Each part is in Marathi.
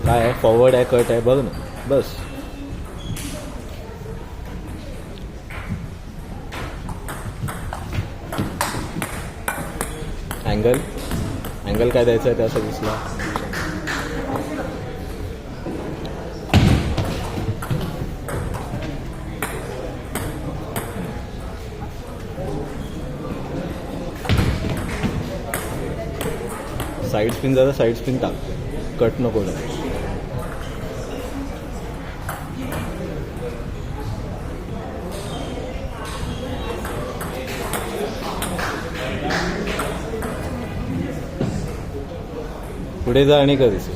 काय आहे, फॉरवर्ड आहे, कट आहे, बघ ना बस. अँगल अँगल काय द्यायचं आहे त्या सर्विसला. साईड स्पिन जरा साईड स्पिन टाक, कट नको ना. पुढे जा आणि करायचं.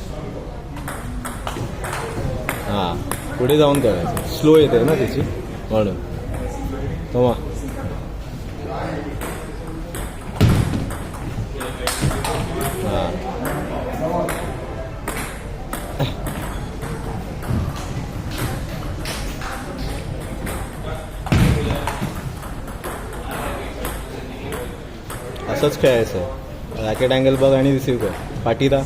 हां, पुढे जाऊन करायचं. स्लो येते ना त्याची म्हणून. तेव्हा हां, असंच खेळायचं आहे. रॅकेट अँगल बघ आणि रिसीव्ह कर. पाठीला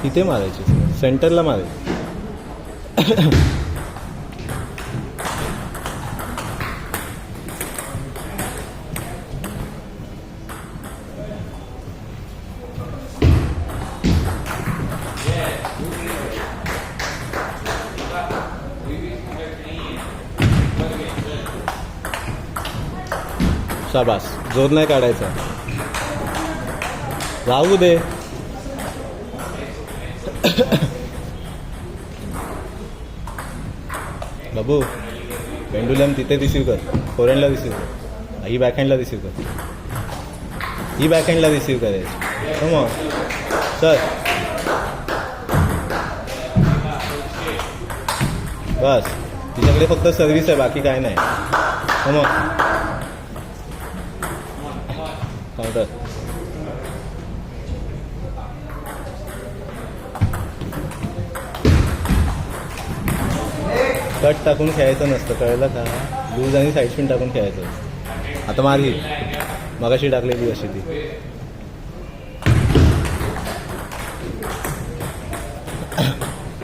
तिथे मारायची, सेंटरला मारायची. शाबास, जोर नाही काढायचा, राहू दे. बाबू पेंडुलम तिथे रिसीव्ह कर, फोरहँडला रिसीव्ह कर. ही बॅकहँडला रिसीव्ह कर, ही बॅकहँडला रिसीव्ह करायची. कम सर, बस. तिच्याकडे फक्त सर्व्हिस आहे, बाकी काय नाही. कम काउंटर. कट टाकून खेळायचं नसतं, कळलं का. लूज आणि साईड स्पिन टाकून खेळायचं. आता मारली, मगाशी टाकलेली अशी ती.